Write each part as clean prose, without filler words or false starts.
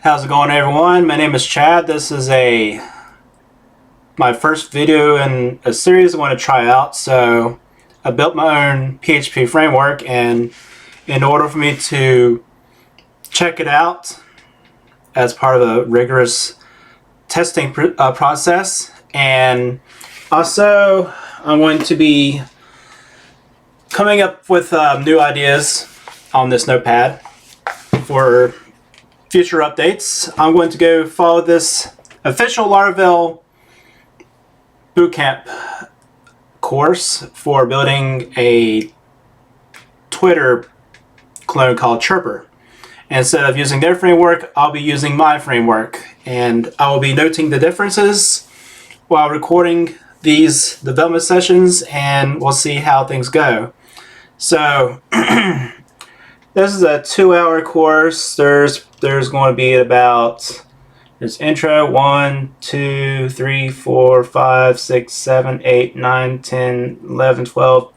How's it going, everyone? My name is Chad. This is my first video in a series I want to try out. So I built my own PHP framework, and in order for me to check it out as part of a rigorous testing process, and also I'm going to be coming up with new ideas on this notepad for future updates. I'm going to go follow this official Laravel bootcamp course for building a Twitter clone called Chirper. Instead of using their framework, I'll be using my framework, and I will be noting the differences while recording these development sessions, and we'll see how things go. So this is a 2-hour course. There's going to be about, there's intro 1, 2, 3, 4, 5, 6, 7, 8, 9, 10, 11, 12,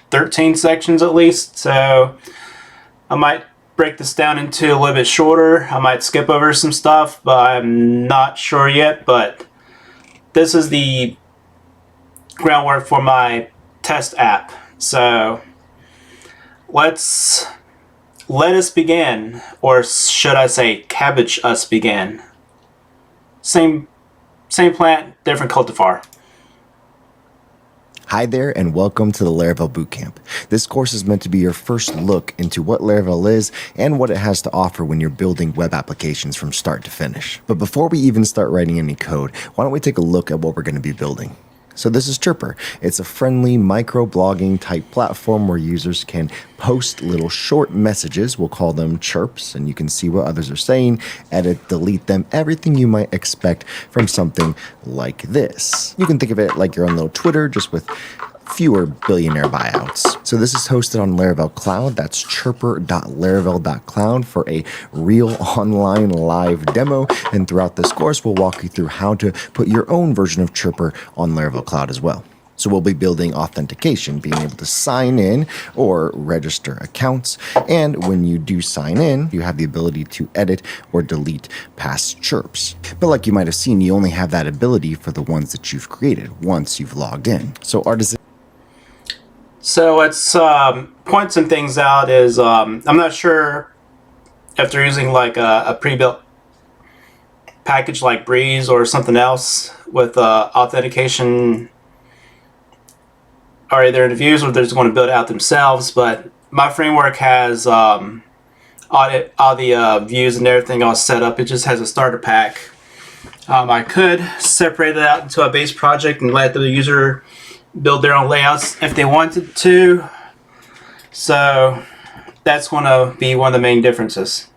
13 sections at least. So I might break this down into a little bit shorter. I might skip over some stuff, but I'm not sure yet. But this is the groundwork for my test app. So let us begin, or should I say cabbage us begin. Same plant, different cultivar. Hi there, and welcome to the Laravel Bootcamp. This course is meant to be your first look into what Laravel is and what it has to offer when you're building web applications from start to finish. But before we even start writing any code, why don't we take a look at what we're going to be building? So this is Chirper. It's a friendly micro-blogging type platform where users can post little short messages. We'll call them chirps, and you can see what others are saying, edit, delete them, everything you might expect from something like this. You can think of it like your own little Twitter, just with fewer billionaire buyouts. So this is hosted on Laravel Cloud. That's chirper.laravel.cloud for a real online live demo. And throughout this course, we'll walk you through how to put your own version of Chirper on Laravel Cloud as well. So we'll be building authentication, being able to sign in or register accounts. And when you do sign in, you have the ability to edit or delete past chirps. But like you might have seen, you only have that ability for the ones that you've created once you've logged in. So So let's point some things out. Is I'm not sure if they're using like a pre-built package like Breeze or something else with authentication already there in the views, or they're just going to build it out themselves. But my framework has all the views and everything all set up. It just has a starter pack. I could separate it out into a base project and let the user build their own layouts if they wanted to. So that's going to be one of the main differences.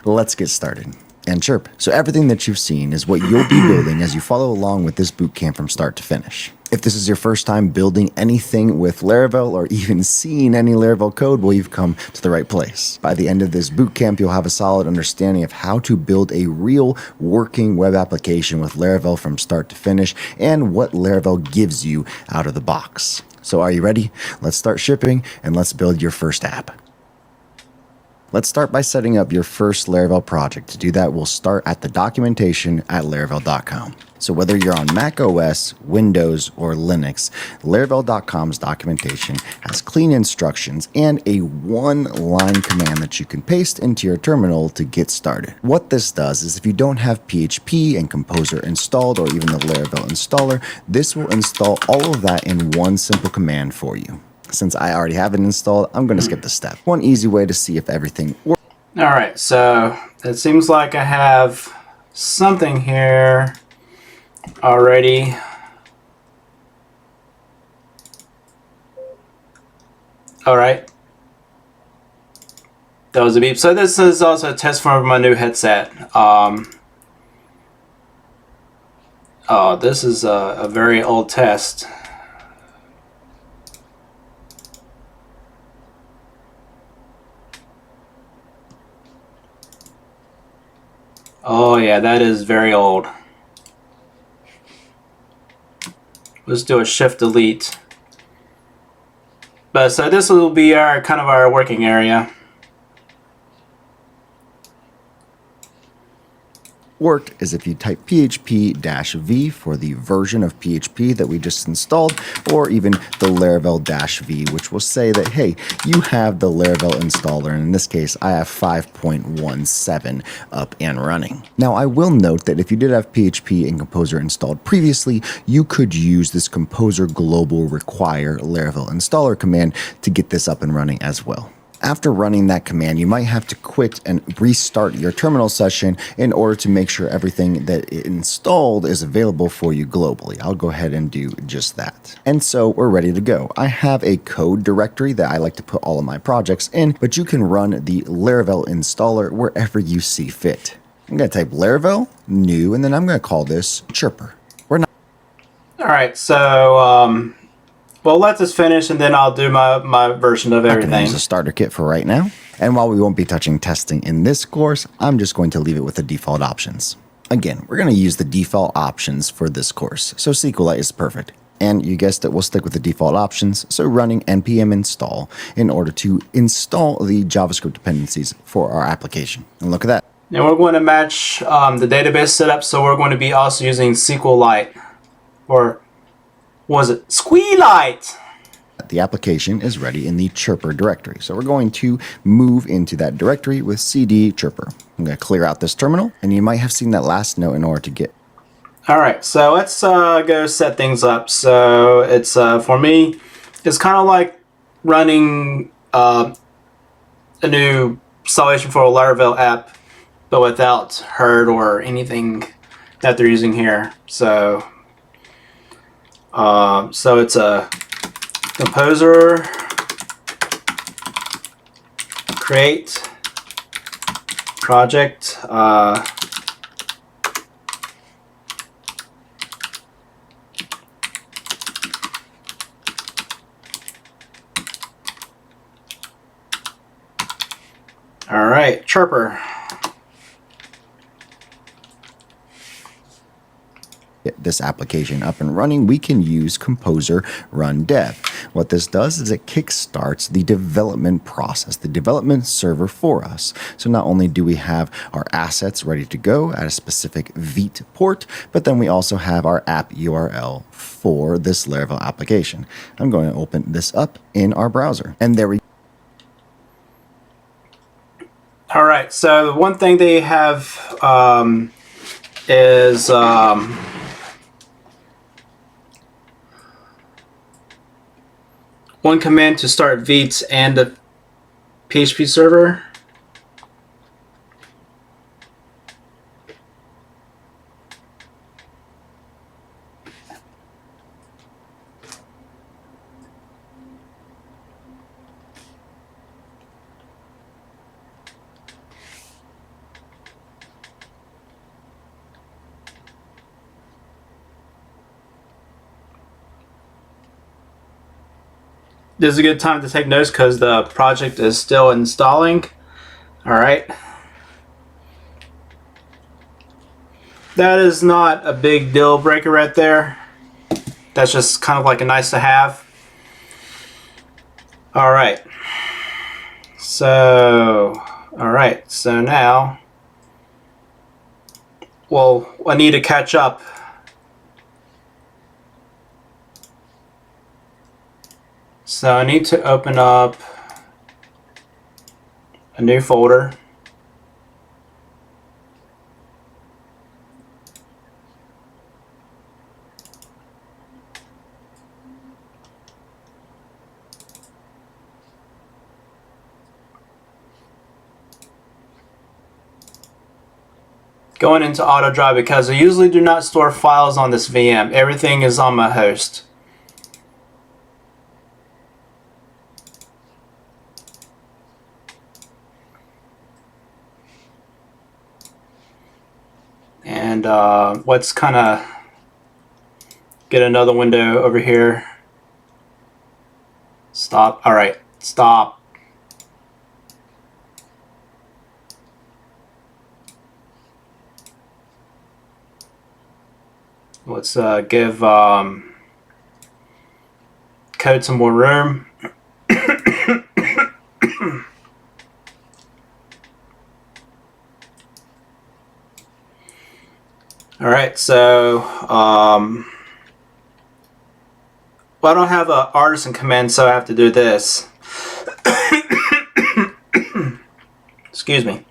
Let's get started. And chirp. So everything that you've seen is what you'll be building as you follow along with this bootcamp from start to finish. If this is your first time building anything with Laravel or even seeing any Laravel code, well, you've come to the right place. By the end of this bootcamp, you'll have a solid understanding of how to build a real working web application with Laravel from start to finish and what Laravel gives you out of the box. So are you ready? Let's start shipping and let's build your first app. Let's start by setting up your first Laravel project. To do that, we'll start at the documentation at laravel.com. So whether you're on Mac OS, Windows, or Linux, laravel.com's documentation has clean instructions and a one-line command that you can paste into your terminal to get started. What this does is if you don't have PHP and Composer installed or even the Laravel installer, this will install all of that in one simple command for you. Since I already have it installed, I'm going to skip this step. One easy way to see if everything works. All right, so it seems like I have something here already. All right, that was a beep. So this is also a test for my new headset. Oh, this is a very old test. Oh yeah, that is very old. Let's do a shift delete. But so this will be our kind of our working area. worked is if you type php-v for the version of PHP that we just installed, or even the Laravel-v, which will say that, hey, you have the Laravel installer, and in this case, I have 5.17 up and running. Now, I will note that if you did have PHP and Composer installed previously, you could use this Composer global require Laravel installer command to get this up and running as well. After running that command, you might have to quit and restart your terminal session in order to make sure everything that it installed is available for you globally. I'll go ahead and do just that. And so we're ready to go. I have a code directory that I like to put all of my projects in, but you can run the Laravel installer wherever you see fit. I'm going to type Laravel, new, and then I'm going to call this Chirper. We're not. All right, so well, let this finish, and then I'll do my version of I everything. can use a starter kit for right now. And while we won't be touching testing in this course, I'm just going to leave it with the default options. Again, we're going to use the default options for this course, so SQLite is perfect. And you guessed it, we'll stick with the default options, so running npm install in order to install the JavaScript dependencies for our application. And look at that. And we're going to match the database setup, so we're going to be also using SQLite, or was it SQLite? The application is ready in the Chirper directory. So we're going to move into that directory with cd chirper. I'm going to clear out this terminal, and you might have seen that last note in order to get. All right, so let's go set things up. So it's for me, it's kind of like running a new installation for a Laravel app, but without herd or anything that they're using here. So it's a composer create project. All right, Chirper. Get this application up and running, we can use Composer Run Dev. What this does is it kickstarts the development process, the development server for us. So not only do we have our assets ready to go at a specific Vite port, but then we also have our app URL for this Laravel application. I'm going to open this up in our browser, and there we go. All right, so one thing they have is one command to start Vite and the PHP server. This is a good time to take notes because the project is still installing. All right. That is not a big deal breaker right there. That's just kind of like a nice to have. All right. So now, well, I need to catch up. So I need to open up a new folder. Going into auto drive because I usually do not store files on this VM. Everything is on my host. And let's kind of get another window over here. Stop. All right, stop. Let's give code some more room. All right, so well, I don't have an artisan command, so I have to do this. Excuse me.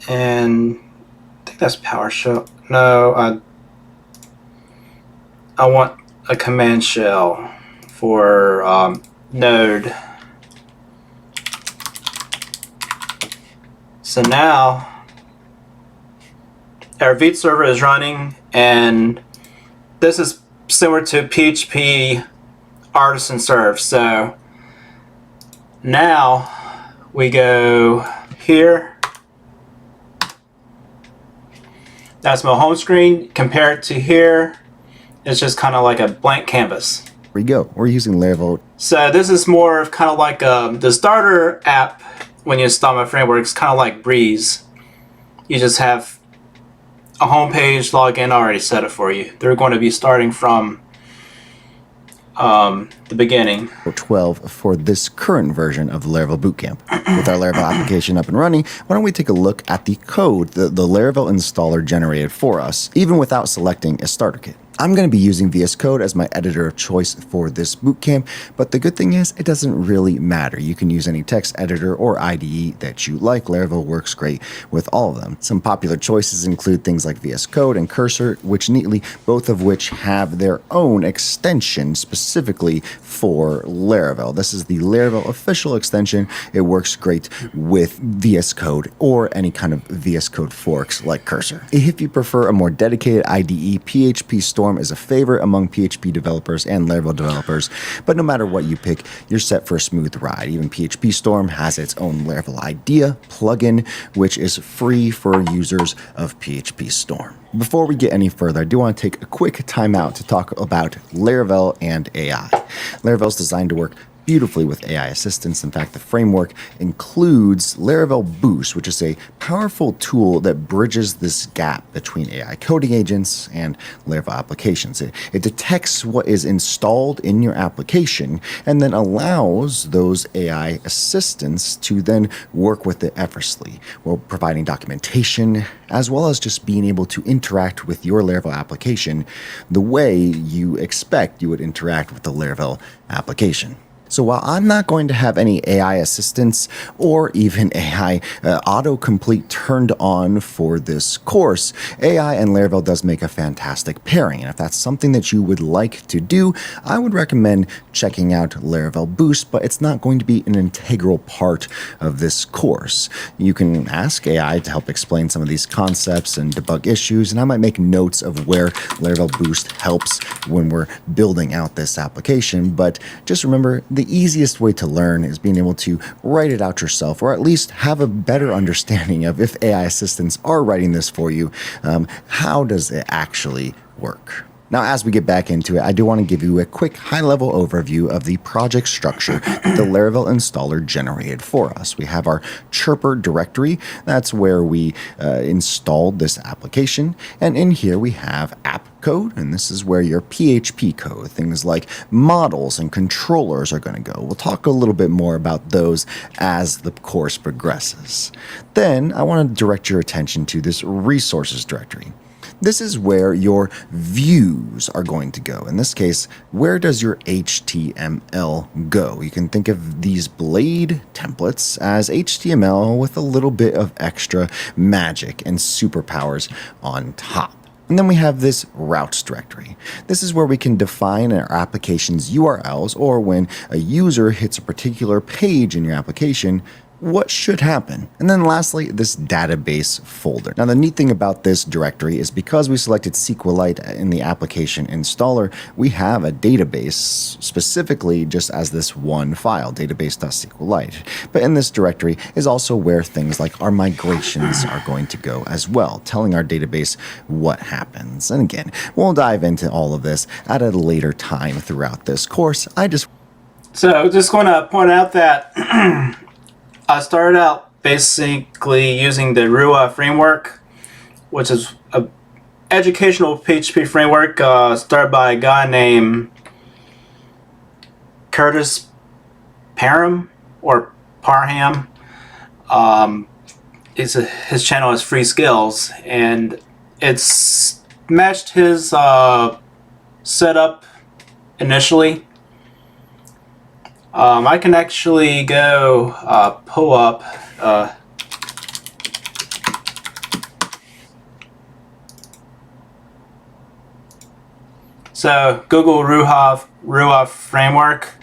And I think that's PowerShell. No, I want a command shell for Node. So now our Vite server is running, and this is similar to PHP artisan serve. So now we go here. That's my home screen. Compare it to here. It's just kind of like a blank canvas. Here we go. We're using Laravel. So this is more of kind of like the starter app when you install my framework. It's kind of like Breeze. You just have a home page, login already set up for you. They're going to be starting from the beginning. 12 for this current version of the Laravel Bootcamp. With our Laravel application up and running, why don't we take a look at the code that the Laravel installer generated for us, even without selecting a starter kit. I'm going to be using VS Code as my editor of choice for this bootcamp, but the good thing is it doesn't really matter. You can use any text editor or IDE that you like. Laravel works great with all of them. Some popular choices include things like VS Code and Cursor, which neatly, both of which have their own extension specifically for Laravel. This is the Laravel official extension. It works great with VS Code or any kind of VS Code forks like Cursor. If you prefer a more dedicated IDE, PHP Storm is a favorite among PHP developers and Laravel developers, but no matter what you pick, you're set for a smooth ride. Even PHP Storm has its own Laravel IDEA plugin, which is free for users of PHP Storm. Before we get any further, I do want to take a quick time out to talk about Laravel and AI. Laravel is designed to work beautifully with AI assistance. In fact, the framework includes Laravel Boost, which is a powerful tool that bridges this gap between AI coding agents and Laravel applications. It detects what is installed in your application and then allows those AI assistants to then work with it effortlessly, while providing documentation as well as just being able to interact with your Laravel application the way you expect you would interact with the Laravel application. So while I'm not going to have any AI assistance or even AI autocomplete turned on for this course, AI and Laravel does make a fantastic pairing. And if that's something that you would like to do, I would recommend checking out Laravel Boost, but it's not going to be an integral part of this course. You can ask AI to help explain some of these concepts and debug issues, and I might make notes of where Laravel Boost helps when we're building out this application. But just remember, the easiest way to learn is being able to write it out yourself, or at least have a better understanding of, if AI assistants are writing this for you, how does it actually work? Now, as we get back into it, I do want to give you a quick high-level overview of the project structure that the Laravel installer generated for us. We have our Chirper directory. That's where we installed this application. And in here, we have app code, and this is where your PHP code, things like models and controllers, are going to go. We'll talk a little bit more about those as the course progresses. Then, I want to direct your attention to this resources directory. This is where your views are going to go. In this case, where does your HTML go? You can think of these blade templates as HTML with a little bit of extra magic and superpowers on top. And then we have this routes directory. This is where we can define our application's URLs, or when a user hits a particular page in your application, what should happen. And then lastly, this database folder. Now, the neat thing about this directory is because we selected SQLite in the application installer, we have a database specifically just as this one file, database.sqlite. But in this directory is also where things like our migrations are going to go as well, telling our database what happens. And again, we'll dive into all of this at a later time throughout this course. So just going to point out that I started out basically using the Rua framework, which is an educational PHP framework started by a guy named Curtis Parham or Parham. His channel is Free Skills, and it's matched his setup initially. I can actually go pull up so Google Ruha framework,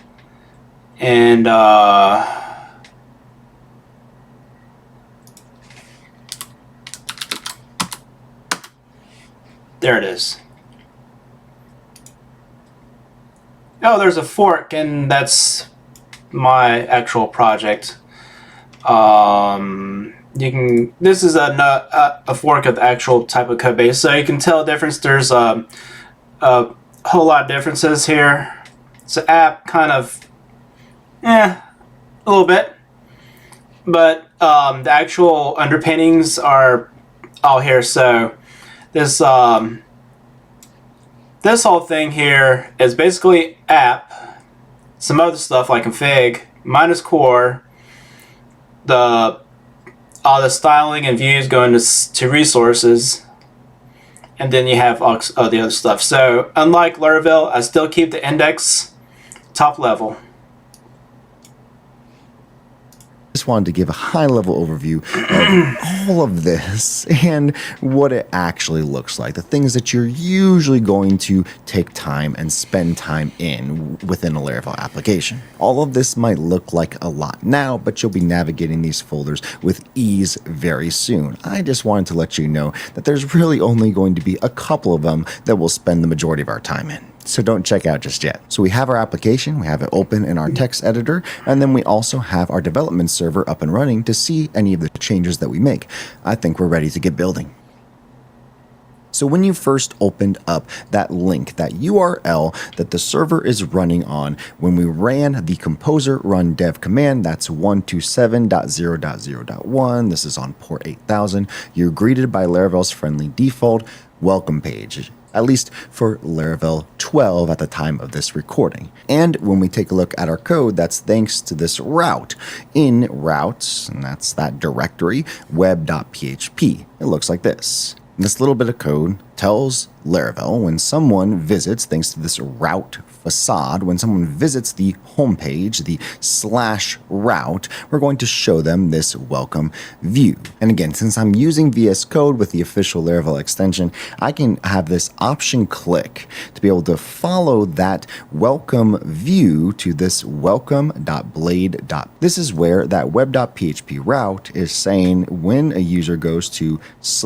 and there it is. Oh, there's a fork, and that's my actual project. This is a fork of the actual type of code base, so you can tell the difference. There's a whole lot of differences here. It's an app, kind of, a little bit, but the actual underpinnings are all here. So this this whole thing here is basically app, some other stuff like config, minus core, all the styling and views going to resources, and then you have all the other stuff. So unlike Laravel, I still keep the index top level. Just wanted to give a high-level overview of all of this and what it actually looks like, the things that you're usually going to take time and spend time in within a Laravel application. All of this might look like a lot now, but you'll be navigating these folders with ease very soon. I just wanted to let you know that there's really only going to be a couple of them that we'll spend the majority of our time in. So don't check out just yet. So we have our application, we have it open in our text editor, and then we also have our development server up and running to see any of the changes that we make. I think we're ready to get building. So when you first opened up that link, that URL that the server is running on, when we ran the composer run dev command, that's 127.0.0.1, this is on port 8000, you're greeted by Laravel's friendly default welcome page, at least for Laravel 12 at the time of this recording. And when we take a look at our code, that's thanks to this route. In routes, and that's that directory, web.php. It looks like this. This little bit of code tells Laravel when someone visits, thanks to this route facade, when someone visits the homepage, the /route, we're going to show them this welcome view. And again, since I'm using VS Code with the official Laravel extension, I can have this option click to be able to follow that welcome view to this welcome.blade. This is where that web.php route is saying when a user goes to /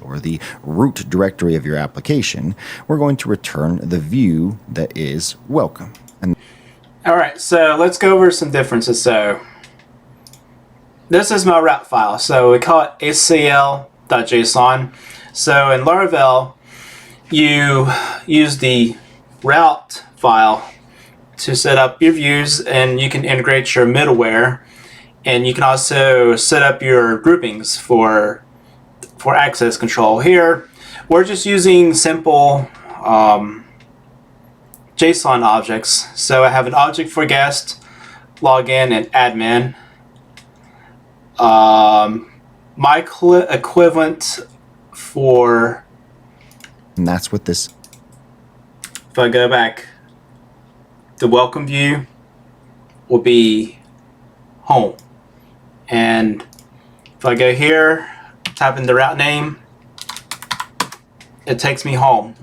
or the root directory of your application, we're going to return the view that is welcome. And all right, so let's go over some differences. So this is my route file. So we call it acl.json. So in Laravel, you use the route file to set up your views, and you can integrate your middleware, and you can also set up your groupings for access control. Here, we're just using simple JSON objects. So I have an object for guest, login, and admin. My equivalent for... And that's what this... If I go back, the welcome view will be home. And if I go here, type in the route name, it takes me home.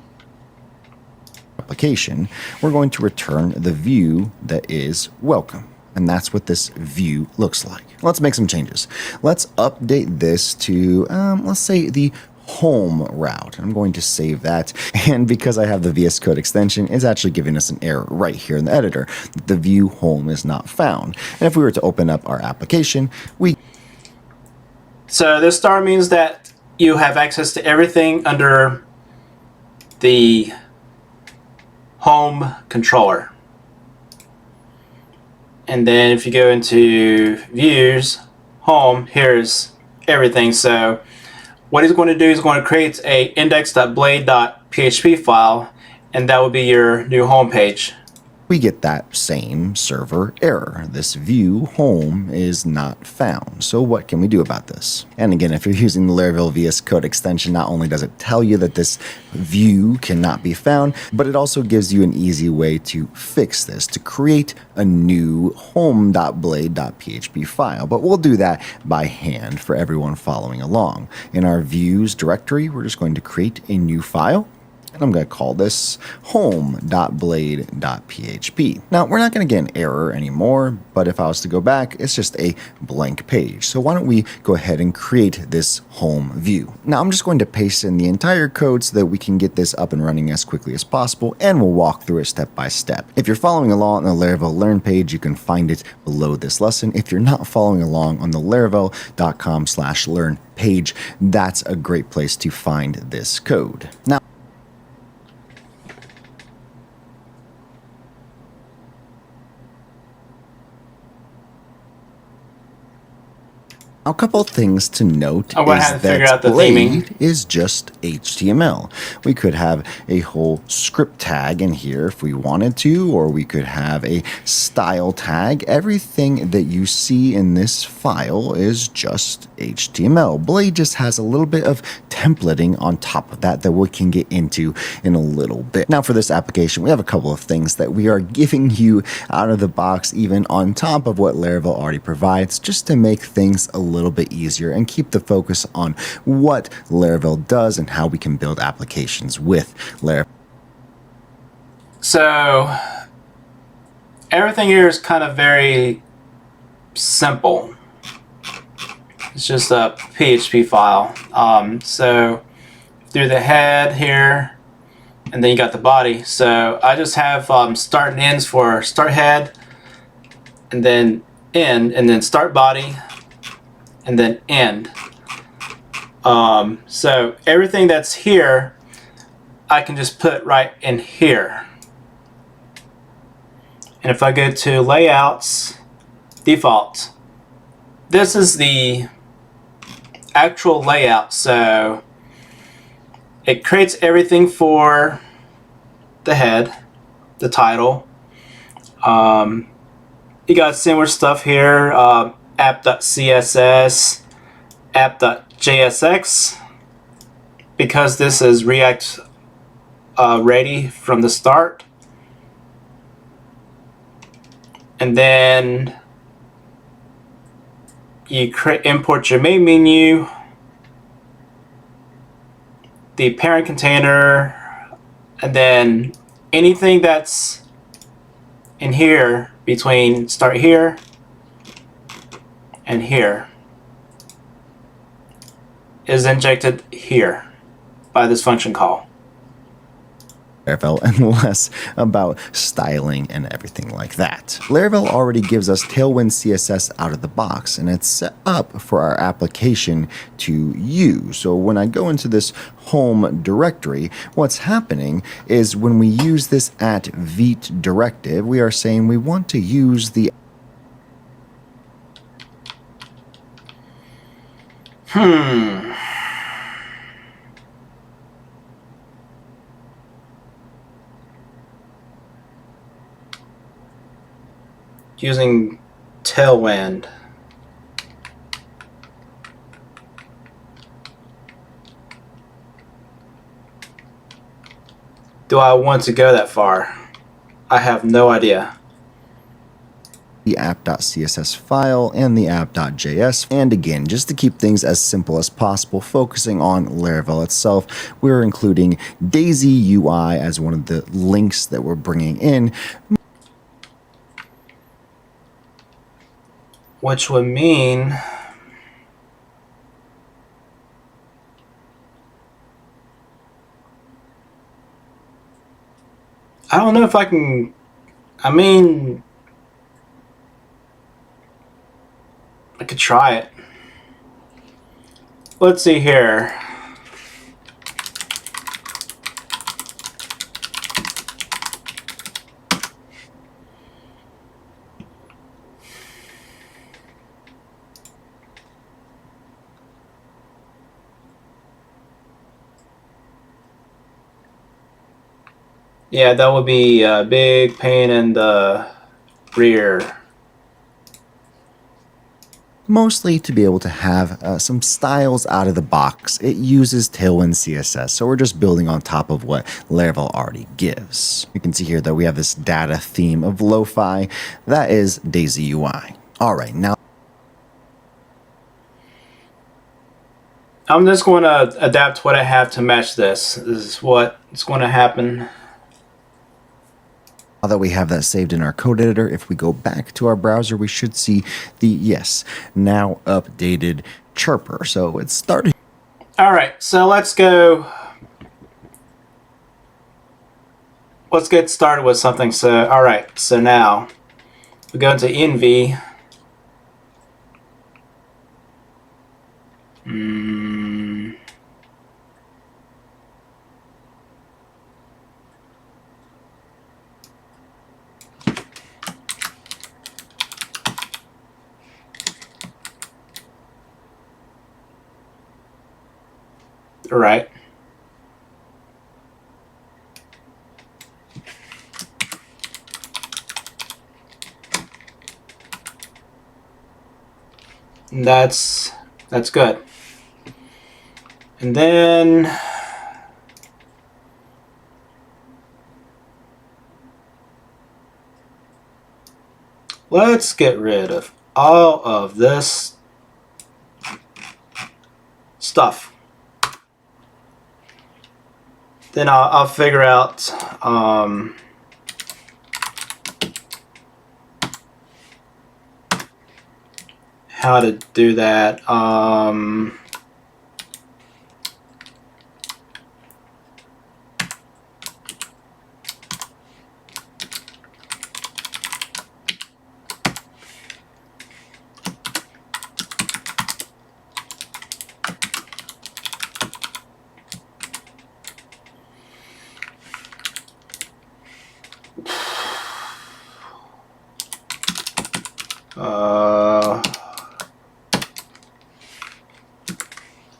Application, we're going to return the view that is welcome. And that's what this view looks like. Let's make some changes. Let's update this to, let's say, the home route. I'm going to save that. And because I have the VS Code extension, it's actually giving us an error right here in the editor. The view home is not found. And if we were to open up our application, So this star means that you have access to everything under the home controller. And then if you go into views, home, here's everything. So what he's going to do is going to create a index.blade.php file, and that will be your new home page. we get that same server error. This view home is not found. So what can we do about this? And again, if you're using the Laravel VS Code extension, not only does it tell you that this view cannot be found, but it also gives you an easy way to fix this, to create a new home.blade.php file. But we'll do that by hand for everyone following along. In our views directory, we're just going to create a new file. And I'm going to call this home.blade.php. Now, we're not going to get an error anymore, but if I was to go back, it's just a blank page. So why don't we go ahead and create this home view. Now, I'm just going to paste in the entire code so that we can get this up and running as quickly as possible, and we'll walk through it step by step. If you're following along on the Laravel Learn page, you can find it below this lesson. If you're not following along on the laravel.com/learn page, that's a great place to find this code. Now, a couple things to note I'm gonna have to figure out that the theming. Blade is just HTML. We could have a whole script tag in here if we wanted to, or we could have a style tag. Everything that you see in this file is just HTML. Blade just has a little bit of templating on top of that we can get into in a little bit. Now for this application, we have a couple of things that we are giving you out of the box, even on top of what Laravel already provides, just to make things a little bit easier and keep the focus on what Laravel does and how we can build applications with Laravel. So everything here is kind of very simple. It's just a PHP file. So through the head here, and then you got the body. So I just have start and ends for start head, and then end, and then start body, and then end. So everything that's here, I can just put right in here. And if I go to layouts, default, this is the actual layout. So it creates everything for the head, the title. You got similar stuff here, app.css, app.jsx, because this is React ready from the start. And then you import your main menu, the parent container, and then anything that's in here between start here and here is injected here by this function call. Laravel and less about styling and everything like that. Laravel already gives us Tailwind CSS out of the box, and it's set up for our application to use. So when I go into this home directory, what's happening is when we use this @vite directive, we are saying we want to use the using Tailwind. Do I want to go that far? I have no idea. the app.css file and the app.js. And again, just to keep things as simple as possible, focusing on Laravel itself, we're including Daisy UI as one of the links that we're bringing in. Which would mean I don't know if I can. I mean, I could try it. Let's see here. Yeah, that would be a big pain in the rear. Mostly to be able to have some styles out of the box. It uses Tailwind CSS, so we're just building on top of what Laravel already gives. You can see here that we have this data theme of lo-fi. That is Daisy UI. All right, now I'm just going to adapt what I have to match this. This is what is going to happen. now that we have that saved in our code editor, if we go back to our browser, we should see the, yes, now updated chirper. So it started. All right, so let's get started with something. So, all right, so now we go into env. All right. And that's good. And then let's get rid of all of this stuff. Then I'll figure out how to do that.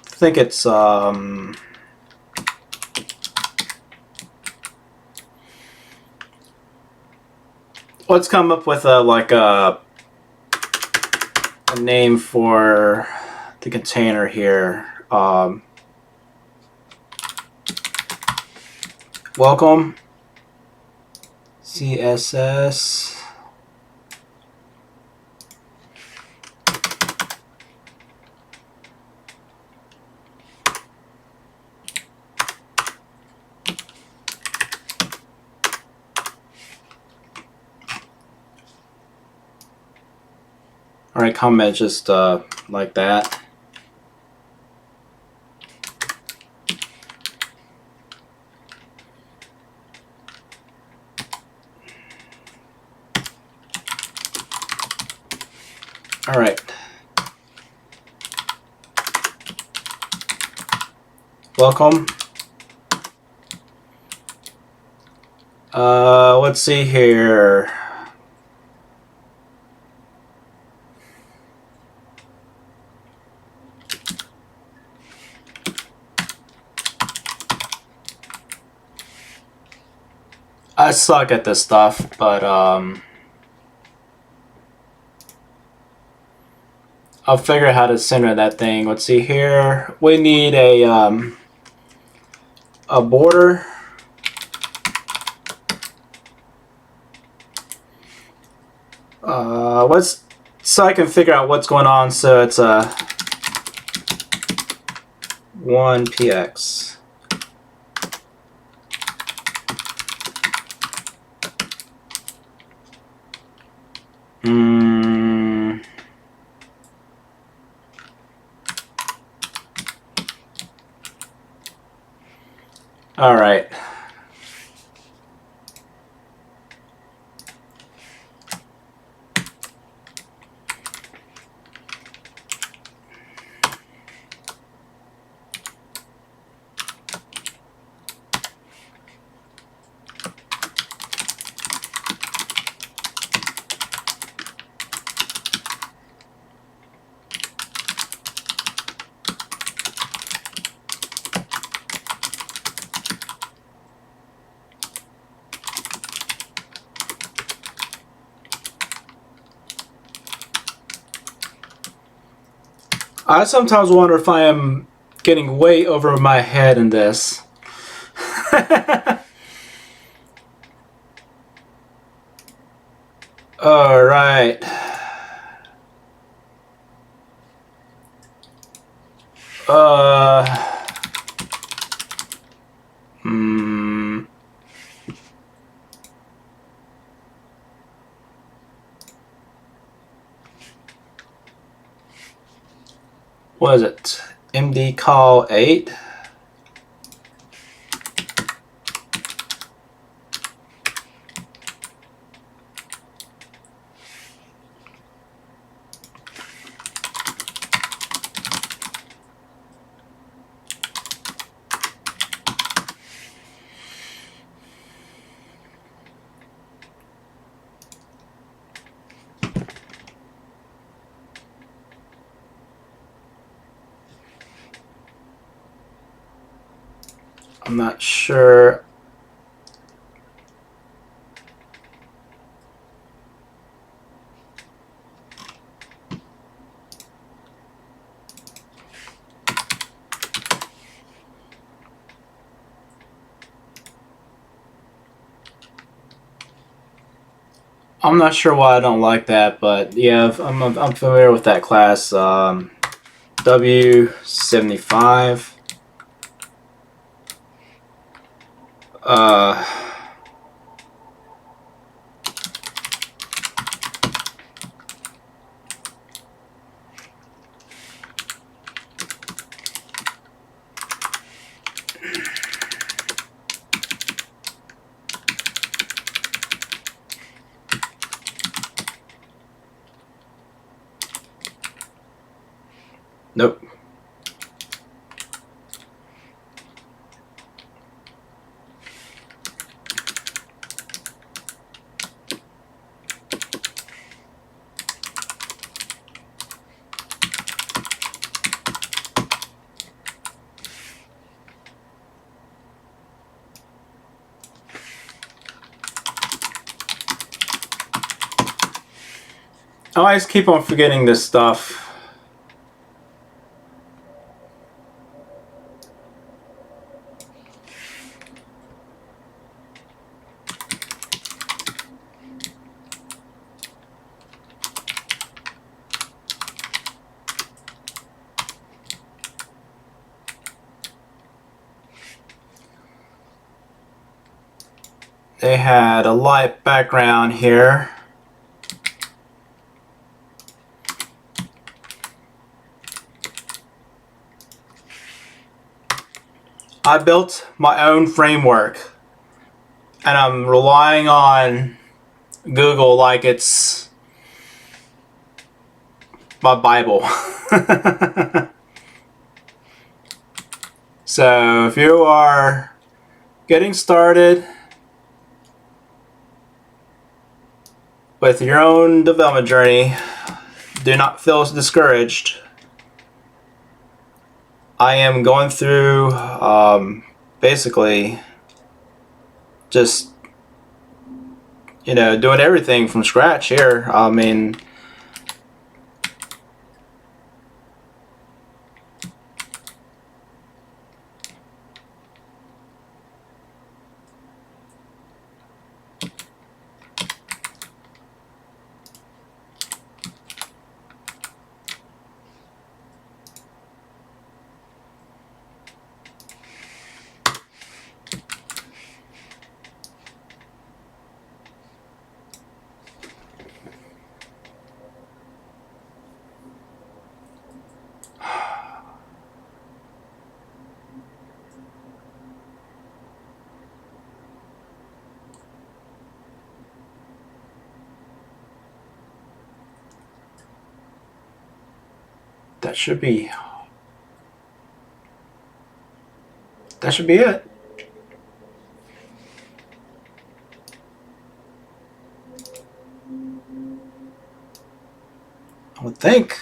I think it's let's come up with a name for the container here. Welcome CSS. All right, comment just like that. All right. Welcome. Let's see here. I suck at this stuff, but I'll figure out how to center that thing. Let's see here. We need a border. So I can figure out what's going on. So it's a 1px. All right. I sometimes wonder if I am getting way over my head in this. All right. Uh. Hmm. What is it? MD call 8. I'm not sure. I'm not sure why I don't like that, but yeah, I'm familiar with that class. W75. Uh, nope. I always keep on forgetting this stuff. They had a light background here. I built my own framework, and I'm relying on Google like it's my Bible. So if you are getting started with your own development journey, do not feel discouraged. I am going through basically just doing everything from scratch here. I mean, that should be it. I would think.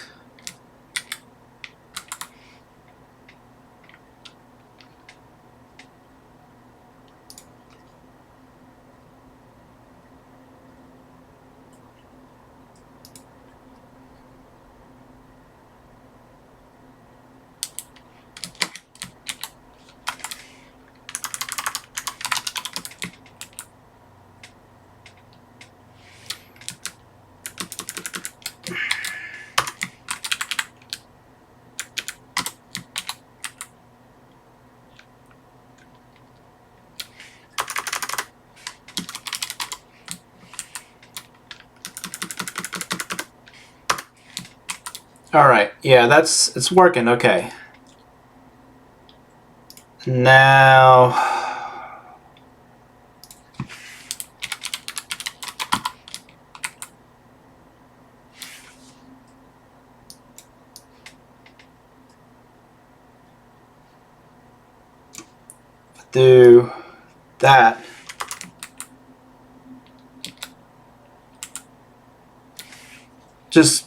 All right. Yeah, it's working. Okay. Now, do that. Just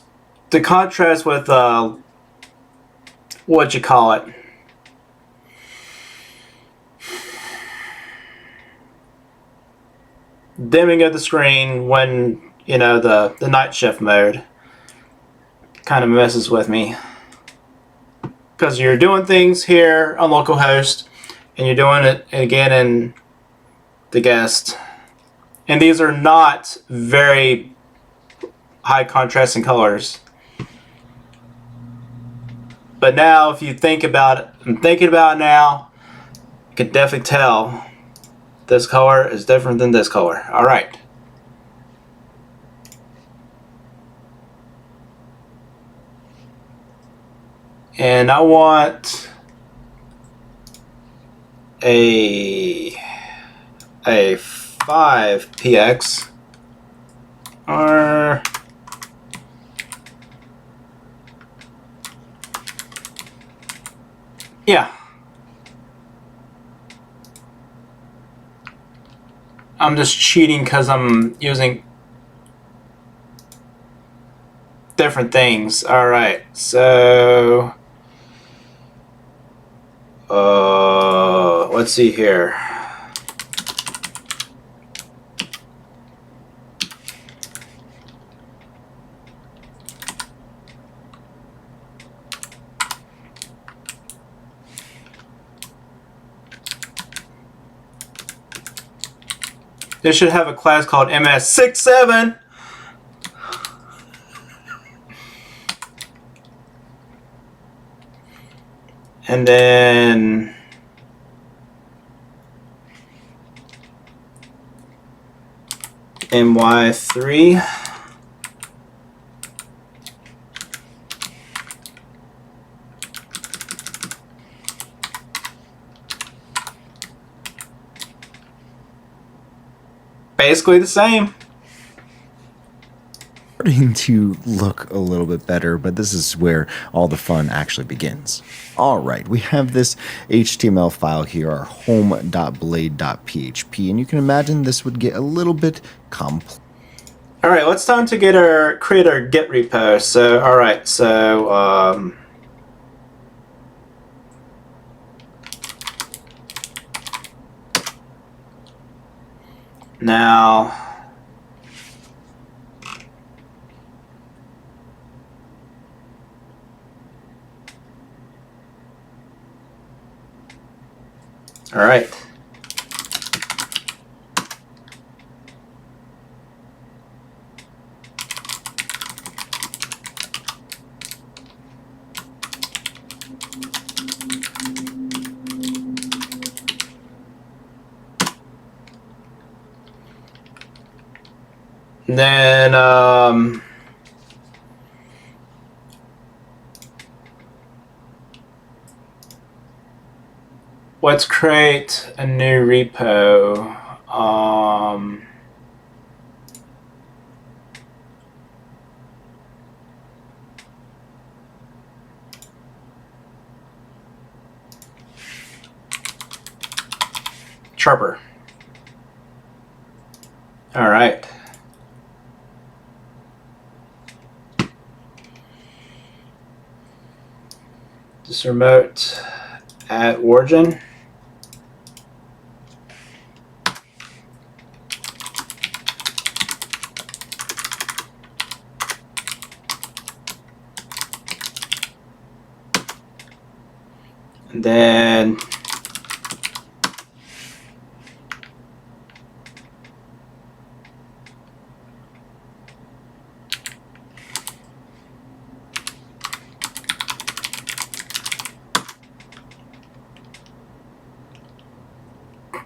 the contrast with what you call it. Dimming of the screen when, you know, the night shift mode kind of messes with me, because you're doing things here on localhost and you're doing it again in the guest, and these are not very high contrasting colors. But now if you think about it, I'm thinking about it now, you can definitely tell this color is different than this color. All right. And I want a 5px, or yeah. I'm just cheating because I'm using different things. All right, so let's see here. This should have a class called MS67. And then MY3. Basically the same. Starting to look a little bit better, but this is where all the fun actually begins. All right, we have this HTML file here, our home.blade.php, and you can imagine this would get a little bit complex. All right, it's time to create our Git repo. So, all right, so now. All right. Then let's create a new repo. Chirper. All right. Just remote at origin. And then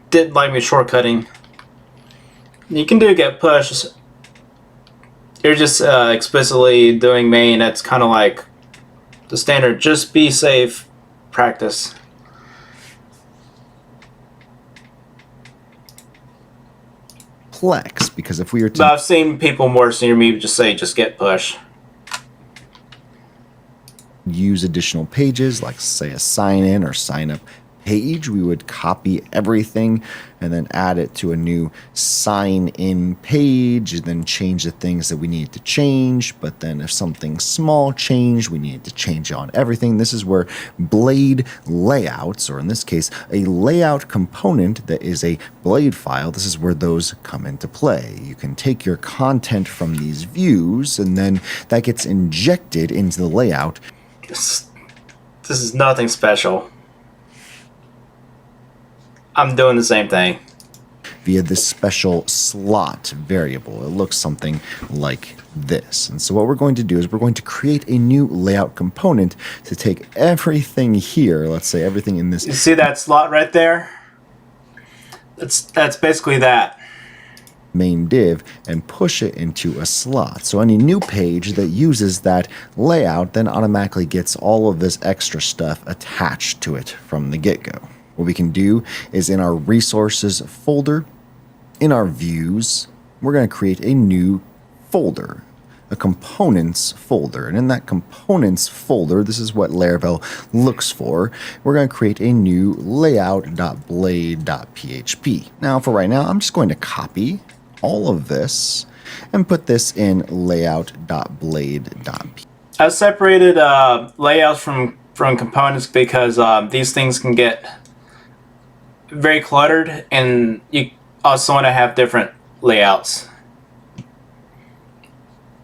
didn't like me shortcutting. You can do get push. You're just explicitly doing main. That's kind of like the standard just be safe practice. Plex, because if we were But to I've seen people more senior me just say, just get push. use additional pages, like say a sign in or sign up page, we would copy everything and then add it to a new sign in page and then change the things that we need to change. But then if something small changed, we needed to change on everything. This is where blade layouts, or in this case, a layout component that is a blade file, this is where those come into play. You can take your content from these views and then that gets injected into the layout. This is nothing special. I'm doing the same thing. Via this special slot variable. It looks something like this. And so what we're going to do is we're going to create a new layout component to take everything here, let's say everything in this. You see that slot right there? That's basically that. Main div and push it into a slot. So any new page that uses that layout then automatically gets all of this extra stuff attached to it from the get-go. What we can do is in our resources folder, in our views, we're going to create a new folder, a components folder. And in that components folder, this is what Laravel looks for. We're going to create a new layout.blade.php. Now for right now, I'm just going to copy all of this and put this in layout.blade.php. I've separated layouts from components because these things can get very cluttered, and you also want to have different layouts.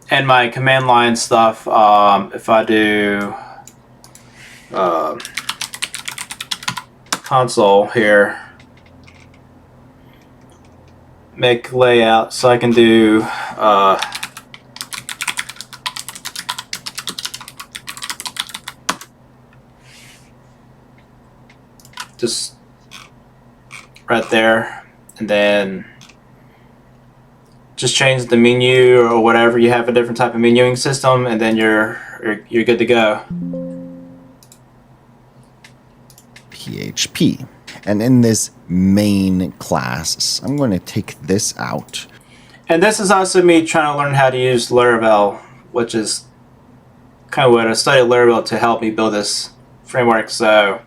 And my command line stuff, if I do console here, make layout, so I can do just right there, and then just change the menu or whatever. You have a different type of menuing system, and then you're good to go. PHP. And in this main class, I'm going to take this out. And this is also me trying to learn how to use Laravel, which is kind of what I studied Laravel to help me build this framework. So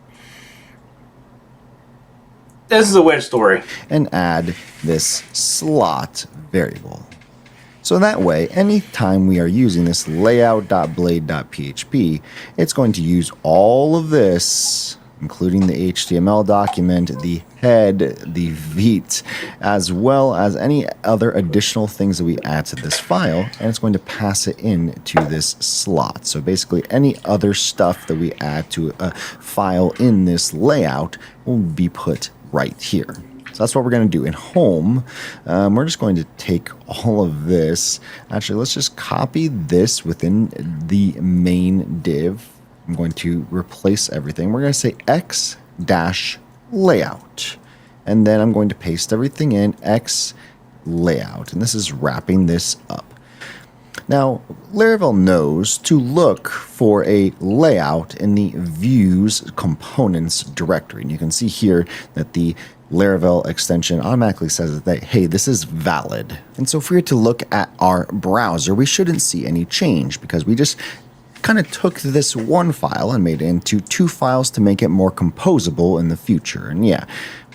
this is a weird story. And add this slot variable. So that way, anytime we are using this layout.blade.php, it's going to use all of this, including the HTML document, the head, the vite, as well as any other additional things that we add to this file, and it's going to pass it into this slot. So basically any other stuff that we add to a file in this layout will be put right here. So that's what we're going to do. In home, we're just going to take all of this. Actually, let's just copy this within the main div. I'm going to replace everything. We're going to say x-layout. And then I'm going to paste everything in x-layout. And this is wrapping this up. Now, Laravel knows to look for a layout in the views components directory. And you can see here that the Laravel extension automatically says that, hey, this is valid. And so if we were to look at our browser, we shouldn't see any change because we just kind of took this one file and made it into two files to make it more composable in the future. And yeah,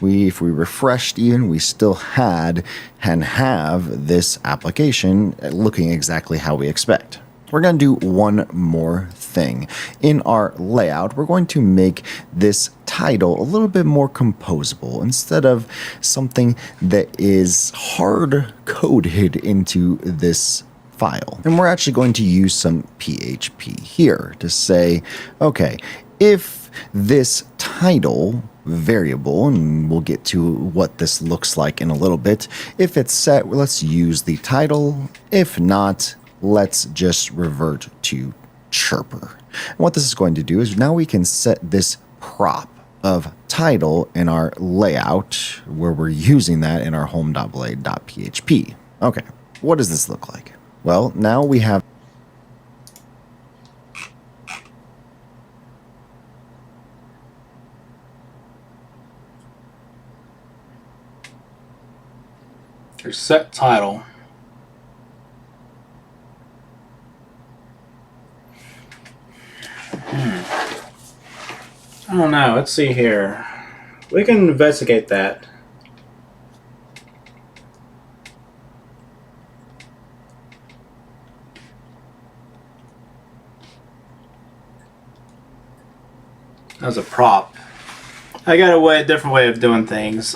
if we refreshed even, we still had and have this application looking exactly how we expect. We're going to do one more thing. In our layout, we're going to make this title a little bit more composable instead of something that is hard-coded into this file. And we're actually going to use some PHP here to say, okay, if this title variable, and we'll get to what this looks like in a little bit, if it's set, let's use the title. If not, let's just revert to chirper. And what this is going to do is now we can set this prop of title in our layout where we're using that in our home.blade.php. Okay, what does this look like? Well, now we have There's set title. I don't know. Let's see here. We can investigate that. As a prop. I got a different way of doing things.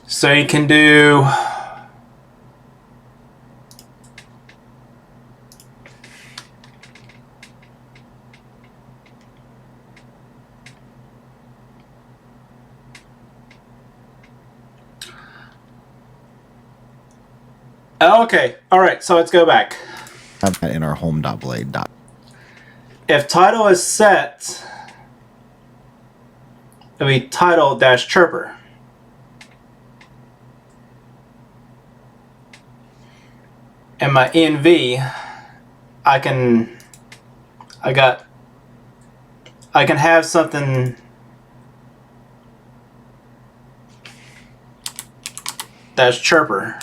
So you can do okay. All right. So let's go back. Have that in our home.blade. If title is set, it'll be title dash chirper. And my env, I can have something dash chirper.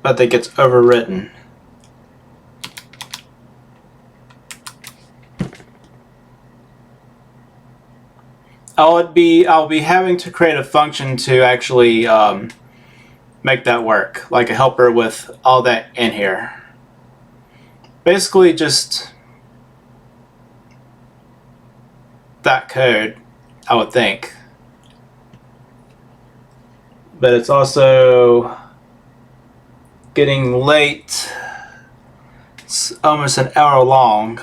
But that gets overwritten. I'll be having to create a function to actually make that work, like a helper with all that in here. Basically just that code, I would think. But it's also getting late. It's almost an hour long.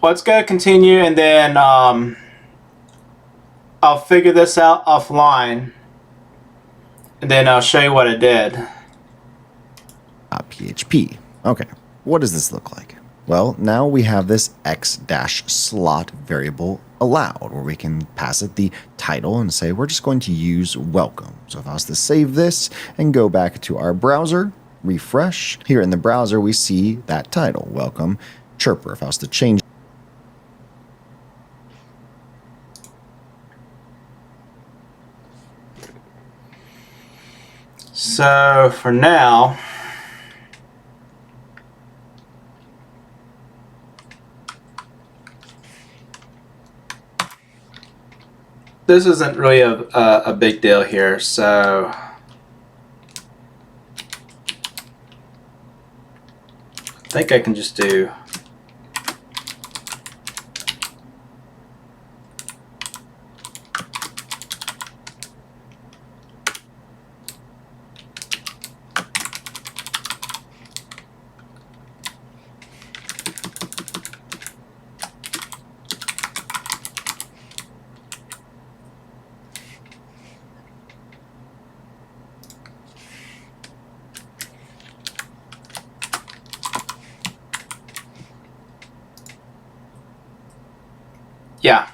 Let's go continue, and then I'll figure this out offline, and then I'll show you what I did. .php. Okay, what does this look like? Well, now we have this x-slot variable allowed, where we can pass it the title and say we're just going to use welcome. So if I was to save this and go back to our browser, refresh, here in the browser we see that title, welcome chirper. If I was to change, so for now, this isn't really a big deal here, so I think I can just do yeah.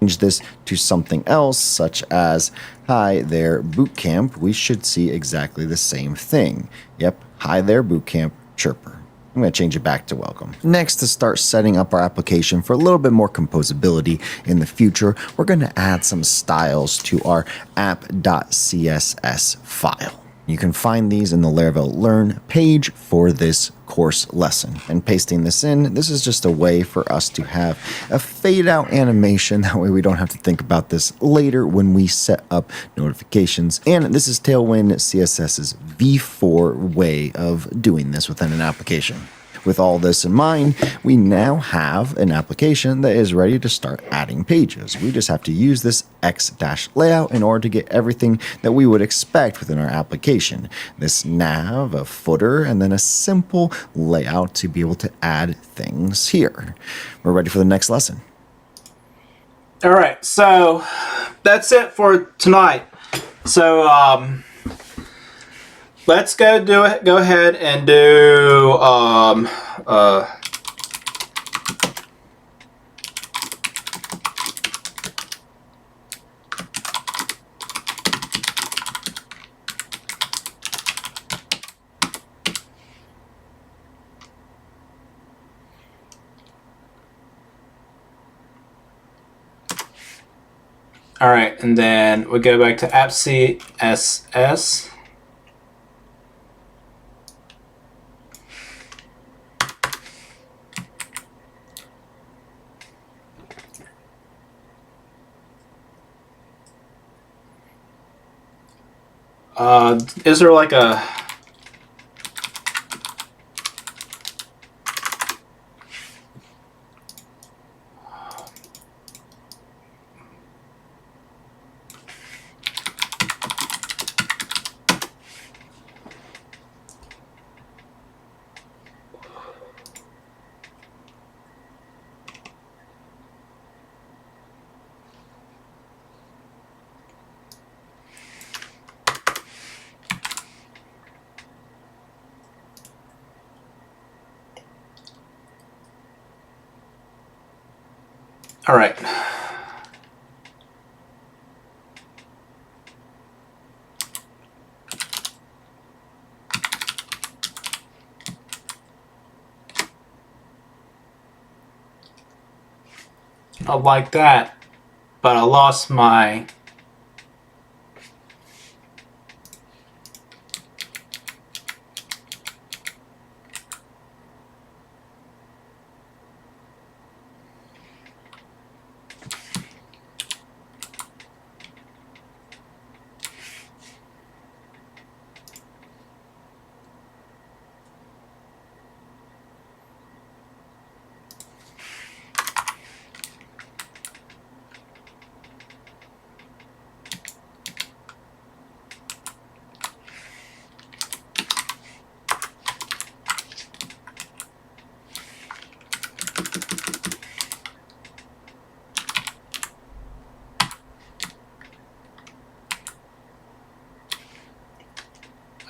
change this to something else, such as hi there bootcamp, we should see exactly the same thing. Yep, hi there bootcamp chirper. I'm going to change it back to welcome. Next, to start setting up our application for a little bit more composability in the future, we're going to add some styles to our app.css file. You can find these in the Laravel Learn page for this course lesson. And pasting this in, this is just a way for us to have a fade out animation. That way we don't have to think about this later when we set up notifications. And this is Tailwind CSS's V4 way of doing this within an application. With all this in mind, we now have an application that is ready to start adding pages. We just have to use this x-layout in order to get everything that we would expect within our application. This nav, a footer, and then a simple layout to be able to add things here. We're ready for the next lesson. All right, so that's it for tonight. So let's go do it. Go ahead and do All right, and then we go back to app CSS. Is there like a all right. I like that, but I lost my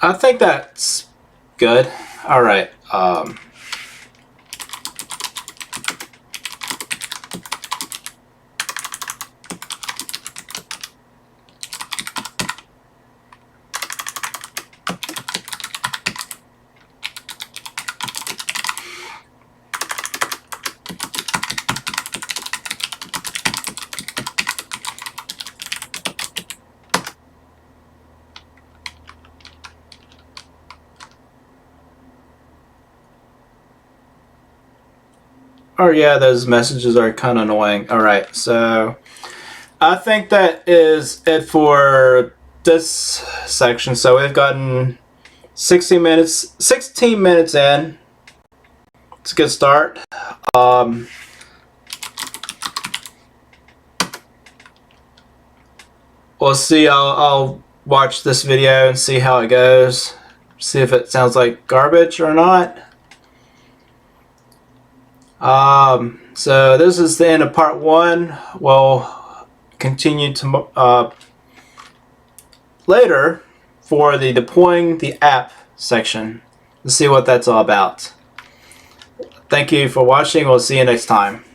I think that's good. All right. Oh yeah, those messages are kind of annoying. All right, so I think that is it for this section. So we've gotten 16 minutes in. It's a good start. We'll see. I'll watch this video and see how it goes. See if it sounds like garbage or not. So this is the end of part 1. We'll continue to later for the deploying the app section to see what that's all about. Thank you for watching. We'll see you next time.